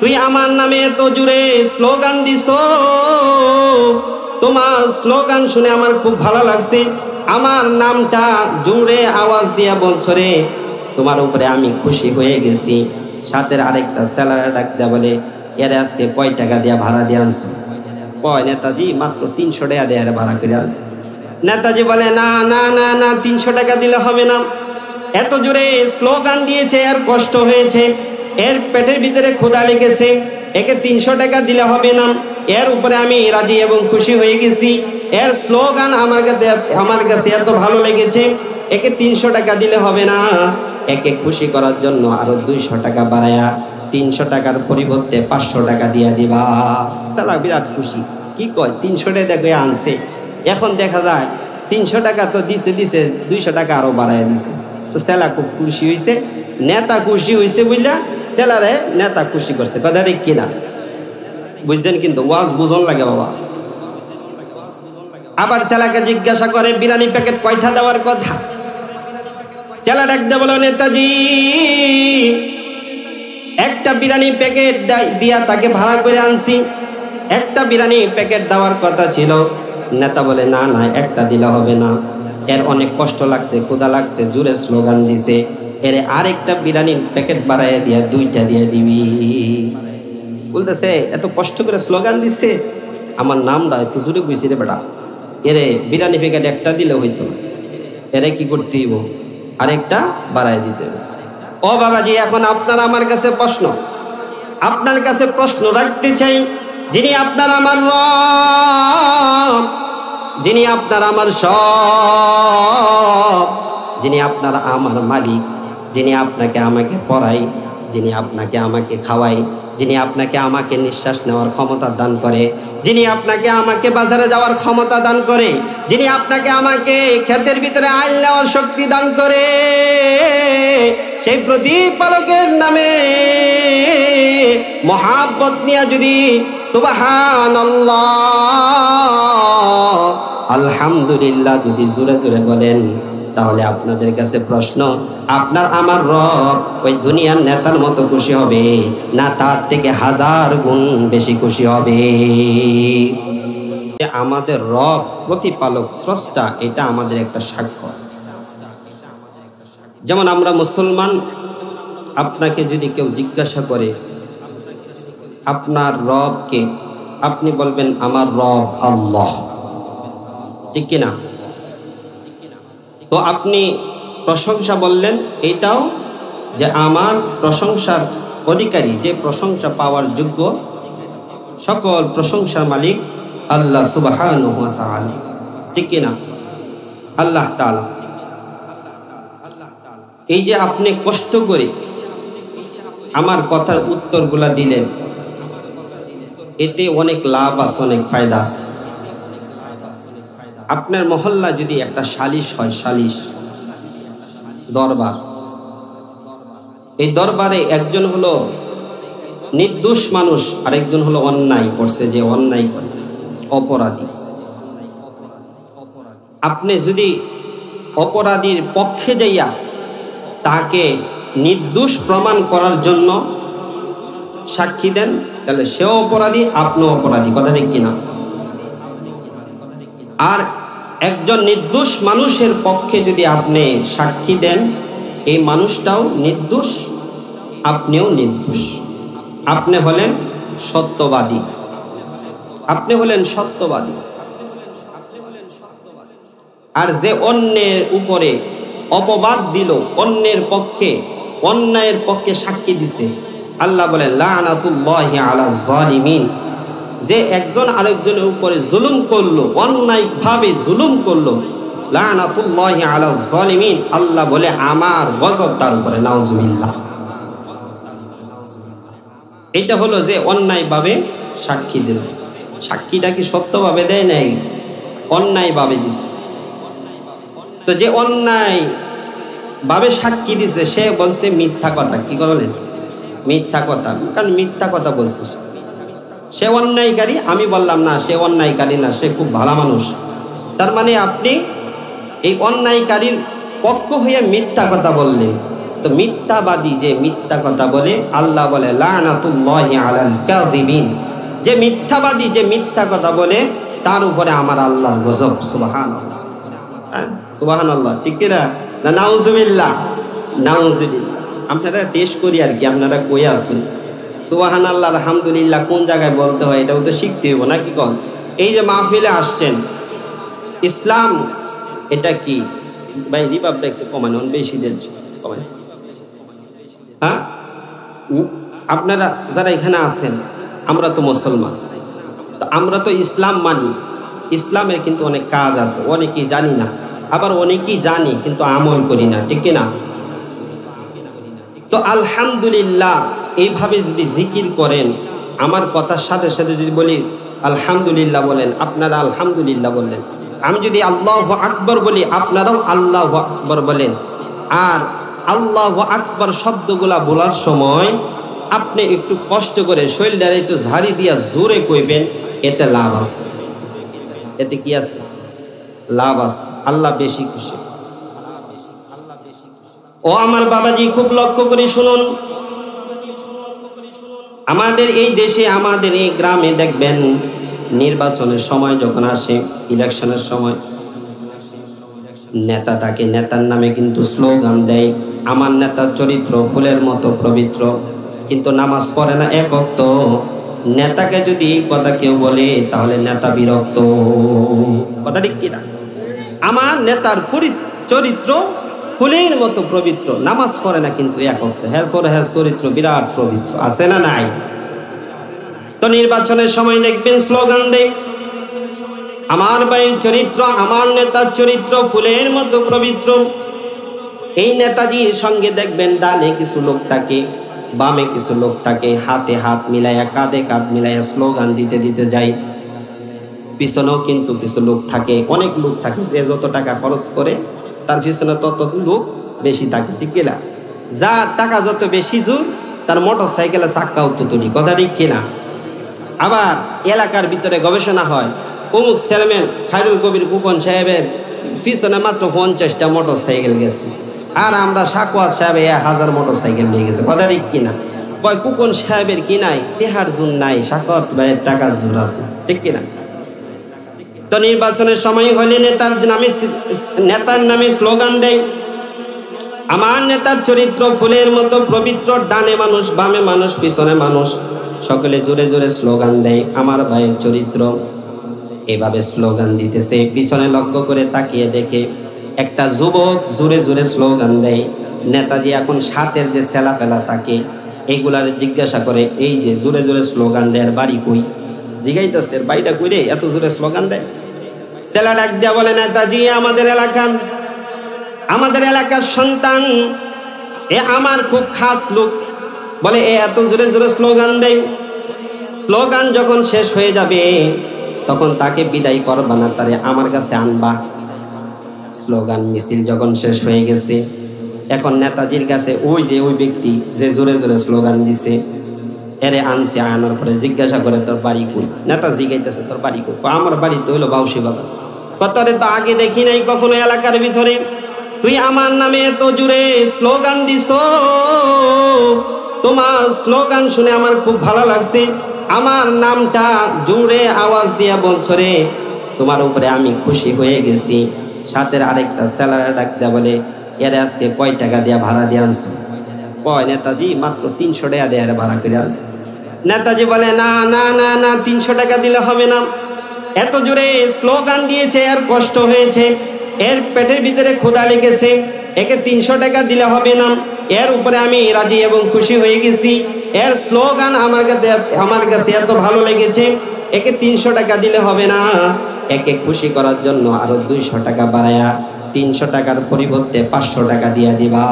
তুই আমার নামে এত জোরে স্লোগান দিস, তোমার স্লোগান শুনে আমার খুব ভালো লাগছে, আমার নামটা জোরে আওয়াজ দিয়া বলছো রে, তোমার উপরে আমি খুশি হয়ে গেছি। সাথের আরেকটা স্যালারি ডাকতে বলে, এর আজকে কয় টাকা দিয়া ভাড়া দিয়ে আনছো? কয় নেতাজি মাত্র 300 টাকা দিয়ে ভাড়া করে আনছে। নেতাজি বলে না না না না, 300 টাকা দিলে হবে না, এত জোরে স্লোগান দিয়েছে, এর কষ্ট হয়েছে, এর পেটের ভিতরে ক্ষুধা লেগেছে, একে 300 টাকা দিলে হবে না, এর উপরে আমি রাজি এবং খুশি হয়ে গেছি, এর স্লোগান আমার কাছে এত ভালো লেগেছে, একে 300 টাকা দিলে হবে না, একে খুশি করার জন্য আরো 200 টাকা বাড়ায়া 300 টাকার পরিবর্তে 500 টাকা দিয়া দিবা। সালা বিরাট খুশি, কি কয় 300 টাকা দেখে আনছে। এখন দেখা যায় 300 টাকা তো দিছে 200 টাকা আরো বাড়াইয়া দিছে। তো সেলা খুব খুশি হয়েছে, নেতা খুশি হয়েছে বুঝলা, সেলারে নেতা খুশি করছে, কথা ঠিক কিনা বুঝছেন? কিন্তু ওয়াজ বুঝন লাগে বাবা। আবার ছেলাকে জিজ্ঞাসা করে বিরিয়ানি প্যাকেট কয়টা দেওয়ার কথা? ছেলা ডাকতে বলো, নেতাজি একটা বিরিয়ানি প্যাকেট দিয়া তাকে ভাড়া করে আনছি, একটা বিরিয়ানি প্যাকেট দেওয়ার কথা ছিল। নেতা বলে না না, একটা দিলে হবে না, এর অনেক কষ্ট লাগছে, ক্ষুধা লাগছে, জোরে স্লোগান দিছে, এর আরেকটা বিরিয়ানির প্যাকেট বাড়াইয়া দিয়া 2টা দিয়ে দিবি। বলতেছে এত কষ্ট করে স্লোগান দিচ্ছে, আমার নামটা একটু জোরে বুঝছি রে বেটা, এরে বিরিয়ানি প্যাকেট একটা দিলে হইতো, এরে কি করতে হইব, আরেকটা বাড়াই দিতে হবে। ও বাবাজি, এখন আপনার আমার কাছে প্রশ্ন, আপনার কাছে প্রশ্ন রাখতে চাই, যিনি আপনার আমার রব, যিনি আপনার আমার সব, যিনি আপনার আমার মালিক, যিনি আপনাকে আমাকে পড়াই, যিনি আপনাকে আমাকে খাওয়াই, যিনি আপনাকে আমাকে নিঃশ্বাস নেওয়ার ক্ষমতা দান করে, যিনি আপনাকে আমাকে বাজারে যাওয়ার ক্ষমতা দান করে, যিনি আপনাকে আমাকে ক্ষেতের ভিতরে আইল নেওয়ার শক্তি দান করে, সেই প্রতিপালকের নামে মহাব্বত নিয়ে যদি সুবহানাল্লাহ আলহামদুলিল্লাহ যদি জোরে জোরে বলেন, তাহলে আপনাদের কাছে প্রশ্ন, আপনার আমার রব ওই দুনিয়ার নেতার মতো খুশি হবে না তার থেকে 1000 গুণ বেশি খুশি হবে? আমাদের রব প্রতিপালক স্রষ্টা, এটা আমাদের একটা সাক্ষ্য। যেমন আমরা মুসলমান, আপনাকে যদি কেউ জিজ্ঞাসা করে আপনার রব কে, আপনি বলবেন আমার রব আল্লাহ, ঠিক কিনা? তো আপনি প্রশংসা বললেন, এটাও যে আমার প্রশংসার অধিকারী, যে প্রশংসা পাওয়ার যোগ্য, সকল প্রশংসার মালিক আল্লাহ সুবহানাহু ওয়া তাআলা, ঠিক কিনা? আল্লাহ তাআলা। এই যে আপনি কষ্ট করে আমার কথার উত্তরগুলা দিলেন, এতে অনেক লাভ আছে, অনেক ফায়দা আছে। আপনার মহল্লা যদি একটা সালিশ হয়, সালিশ দরবার, এই দরবারে একজন হলো নির্দোষ মানুষ, আরেকজন হলো অন্যায় করছে, যে অন্যায় করে অপরাধী। আপনি যদি অপরাধীর পক্ষে যাইয়া তাকে নির্দোষ প্রমাণ করার জন্য সাক্ষী দেন, তাহলে সেও অপরাধী, আপনিও অপরাধী, কথা ঠিক কিনা? আর একজন নির্দোষ মানুষের পক্ষে যদি আপনি সাক্ষী দেন, এই মানুষটাও নির্দোষ, আপনিও নির্দোষ, আপনি হলেন সত্যবাদী, আপনি হলেন সত্যবাদী। আর যে অন্যের উপরে অপবাদ দিল, অন্যের পক্ষে, অন্যায়ের পক্ষে সাক্ষী দিছে, আল্লাহ বলেন লানাতুল্লাহি আলা যালিমিন, যে একজন আরেকজনের উপরে জুলুম করলো, অন্যায়ভাবে জুলুম করলো, লানাতুল্লাহি আলা যালিমিন, আল্লাহ বলে আমার গজব তার উপরে, নাউজুবিল্লাহ। এটা হলো যে অন্যায়ভাবে সাক্ষী দিল। সাক্ষীটা কি সত্যভাবে দেয় নাই, অন্যায়ভাবে দিছে। তো যে অন্যায় ভাবে সাক্ষী দিছে, সে বলছে মিথ্যা কথা। কি করলেন? মিথ্যা কথা, কারণ মিথ্যা কথা বলছে সে অন্যায়কারী। আমি বললাম না সে অন্যায়কারী না, সে খুব ভালো মানুষ। তার মানে আপনি এই অন্যায়কারীর পক্ষ হয়ে মিথ্যা কথা বললেন, তো মিথ্যাবাদী যে মিথ্যা কথা বলে, আল্লাহ বলে লানাতুল্লাহি আলাল কাযিবিন, যে মিথ্যাবাদী যে মিথ্যা কথা বলে তার উপরে আমার আল্লাহর গজব। সুবহানাল্লাহ, সুবহানাল্লাহ, ঠিক কিনা? না নাউজুবিল্লাহ, নাউজুবিল্লাহ। আপনারা টেস্ট করি আর কি, আপনারা কই আছেন? সুবহানাল্লাহ, আলহামদুলিল্লাহ কোন জায়গায় বলতে হয় এটাও তো শিখতে হইব নাকি কোন? এই যে মাহফিলে আসছেন, ইসলাম এটা কি? ভাই রিভাবটা একটু কমান, বেশি দেন কমান। হ্যাঁ, আপনারা যারা এখানে আছেন, আমরা তো মুসলমান, তো আমরা তো ইসলাম মানি। ইসলামের কিন্তু অনেক কাজ আছে, অনেকেই জানি না, আবার অনেকেই জানি কিন্তু আমল করি না, ঠিক কিনা? তো আলহামদুলিল্লাহ এইভাবে যদি জিকির করেন, আমার কথার সাথে সাথে যদি বলি আলহামদুলিল্লাহ বলেন, আপনারা আলহামদুলিল্লাহ বললেন। আমি যদি আল্লাহু আকবার বলি, আপনারাও আল্লাহু আকবার বলেন। আর আল্লাহু আকবার শব্দগুলা বলার সময় আপনি একটু কষ্ট করে শরীরটারে একটু ঝাড়ি দিয়া জোরে কইবেন, এতে লাভ আছে। এতে কি আছে? লাভ আছে, আল্লাহ বেশি খুশি। ও আমার বাবাজি, খুব লক্ষ্য করে শুনুন, আমাদের এই দেশে, আমাদের এই গ্রামে দেখবেন নির্বাচনের সময় যখন আসে, ইলেকশনের সময়, নেতা থাকে, নেতার নামে কিন্তু স্লোগান দেয়, আমার নেতার চরিত্র ফুলের মতো পবিত্র, কিন্তু নামাজ পড়ে না এক ওয়াক্ত। নেতাকে যদি এই কথা কেউ বলে তাহলে নেতা বিরক্ত। কথা ঠিক কিনা? আমার নেতার চরিত্র ফুলের মতো পবিত্র, নামাজ পড়ে না কিন্তু এক ওয়াক্ত, এরপরে হ্যাঁ চরিত্র বিরাট পবিত্র, আছে না নাই? তো নির্বাচনের সময় দেখবেন স্লোগান দেয়, আমার ভাইয়ের চরিত্র, আমার নেতার চরিত্র ফুলের মতো পবিত্র। এই নেতাজির সঙ্গে দেখবেন ডানে কিছু লোক থাকে, বামে কিছু লোক থাকে, হাতে হাত মিলাইয়া কাঁধে কাঁধ মিলাইয়া স্লোগান দিতে দিতে যায়। পিছনেও কিন্তু কিছু লোক থাকে, অনেক লোক থাকে, যে যত টাকা খরচ করে তার পিছনে তত লোক বেশি থাকে, ঠিক কিনা? যার টাকা যত বেশি জোর, তার মোটর সাইকেলে চাক্কাও ততটি, কথা ঠিক কিনা? আবার এলাকার ভিতরে গবেষণা হয়, অমুক চেয়ারম্যান খায়রুল কবির কুপন সাহেবের পিছনে মাত্র 50টা মোটর সাইকেল গেছে, আর আমরা সাকওয়াত সাহেব 1000 মোটর সাইকেল নিয়ে গেছে, কথা ঠিক কিনা? কয় কুপন সাহেবের কি নাই? টেহার জোর নাই, সাকওয়াত ভাইয়ের টাকার জোর আছে, ঠিক কিনা? তো নির্বাচনের সময় হলে নেতার নামে স্লোগান দেয়, আমার নেতার চরিত্র ফুলের মতো পবিত্র, ডানে মানুষ, বামে মানুষ, পিছনে মানুষ, সকলে জোরে জোরে স্লোগান দেয়, আমার ভাইয়ের চরিত্র। এভাবে স্লোগান দিতেছে, পিছনে লক্ষ্য করে তাকিয়ে দেখে একটা যুবক জোরে জোরে স্লোগান দেয়। নেতাজি এখন সাথের যে ছেলা পেলা থাকে, এইগুলার জিজ্ঞাসা করে, এই যে জোরে জোরে স্লোগান দেয়, বাড়ি কই? জিগাইতেছে বাড়িটা কই রে, এত জোরে স্লোগান দেয়? ছেলা ডাক দিয়া বলে, নেতাজি আমাদের এলাকার সন্তান, এ আমার খুব খাস লোক। বলে এ এত জোরে জোরে স্লোগান দেয়, স্লোগান যখন শেষ হয়ে যাবে তখন তাকে বিদায় করবা না, তারে আমার কাছে আনবা। স্লোগান মিছিল যখন শেষ হয়ে গেছে, এখন নেতাজির কাছে ওই ব্যক্তি যে জোরে জোরে স্লোগান দিছে, এরে আনছে। আনার পরে জিজ্ঞাসা করে, তোর বাড়ি কই? নেতা জিজ্ঞাসা, তোর বাড়ি কই? আমার বাড়ি তো হইলো বাউসি বাগান। কতরে তো আগে দেখি নাই কখনো এলাকার ভিতরে, তুই আমার নামে এত জোরে স্লোগান দিস, তোমার স্লোগান শুনে আমার খুব ভালো লাগছে, আমার নামটা জোরে আওয়াজ দিয়া বলছো রে, তোমার উপরে আমি খুশি হয়ে গেছি। সাথের আরেকটা স্যালারি ডাক দেয়া বলে, এর আজকে কয় টাকা দিয়া ভাড়া দিয়ে আনছো? কয় নেতাজি মাত্র 300 টাকা দিয়ে ভাড়া করে আনছে। নেতাজি বলে, না না না না, 300 টাকা দিলে হবে না, এত জোরে স্লোগান দিয়েছে, এর কষ্ট হয়েছে, এর পেটের ভিতরে ক্ষুধা লেগেছে, একে 300 টাকা দিলে হবে না, এর উপরে আমি রাজি এবং খুশি হয়ে গেছি, এর স্লোগান আমার কাছে এত ভালো লেগেছে, একে 300 টাকা দিলে হবে না, একে খুশি করার জন্য আরো 200 টাকা বাড়ায়া 300 টাকার পরিবর্তে 500 টাকা দিয়া দিবা।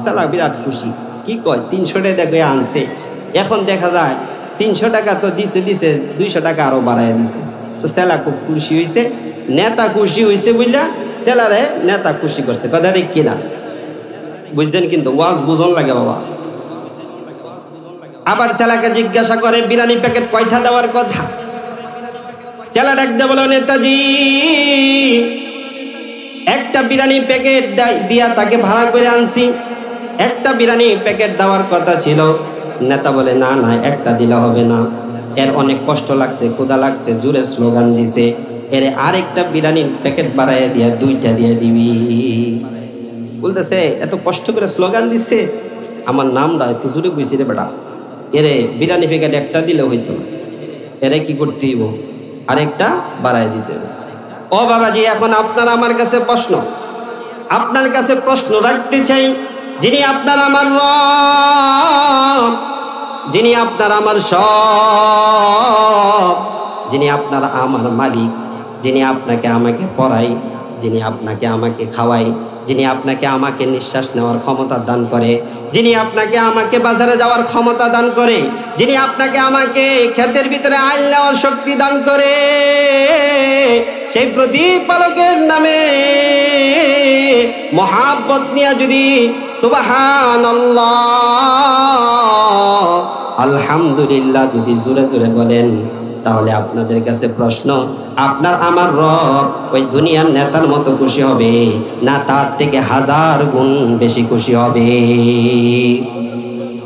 সালা বিরাট খুশি, কি কয় 300 টাকা দেখে আনছে। এখন দেখা যায় 300 টাকা তো দিছে 200 টাকা আরো বাড়াইয়া দিছে। তো সেলা খুব খুশি হয়েছে, নেতা খুশি হয়েছে বুঝলা, সেলারে নেতা খুশি করছে, কথা ঠিক কিনা? বুঝছেন? কিন্তু ওয়াজ বুঝন লাগে বাবা। আবার ছেলাকে জিজ্ঞাসা করে, বিরিয়ানি প্যাকেট কয়টা দেওয়ার কথা? ছেলা ডাকতে বলো, নেতাজি একটা বিরিয়ানি প্যাকেট দিয়া তাকে ভাড়া করে আনছি, একটা বিরিয়ানি প্যাকেট দেওয়ার কথা ছিল। নেতা বলে না না, একটা দিলে হবে না। এর অনেক কষ্ট লাগছে, ক্ষুধা লাগছে, জোরে স্লোগান দিছে, এর আরেকটা বিরিয়ানির প্যাকেট বাড়াইয়া দিয়া 2টা দিয়ে দিবি। বলতেছে এত কষ্ট করে স্লোগান দিছে, আমার নামটা এত জোরে কইছি রে বেটা, এরে বিরিয়ানি প্যাকেট একটা দিলে হইতো না, এরে কি করতে হইব, আরেকটা বাড়াই দিতে হবে। ও বাবাজি, এখন আপনার আমার কাছে প্রশ্ন, আপনার কাছে প্রশ্ন রাখতে চাই, যিনি আপনার আমার রব, যিনি আপনার আমার সব, যিনি আপনার আমার মালিক, যিনি আপনাকে আমাকে পড়ায়, যিনি আপনাকে আমাকে খাওয়ায়, যিনি আপনাকে আমাকে নিঃশ্বাস নেওয়ার ক্ষমতা দান করে, যিনি আপনাকে আমাকে বাজারে যাওয়ার ক্ষমতা দান করে, যিনি আপনাকে আমাকে ক্ষেতের ভিতরে আইল নেওয়ার শক্তি দান করে, সেই প্রতিপালকের নামে মহাব্বত নিয়ে যদি সুবহানাল্লাহ আলহামদুলিল্লাহ যদি জোরে জোরে বলেন, তাহলে আপনাদের কাছে প্রশ্ন, আপনার আমার রব ওই দুনিয়ার নেতার মতো খুশি হবে না তার থেকে 1000 গুণ বেশি খুশি হবে?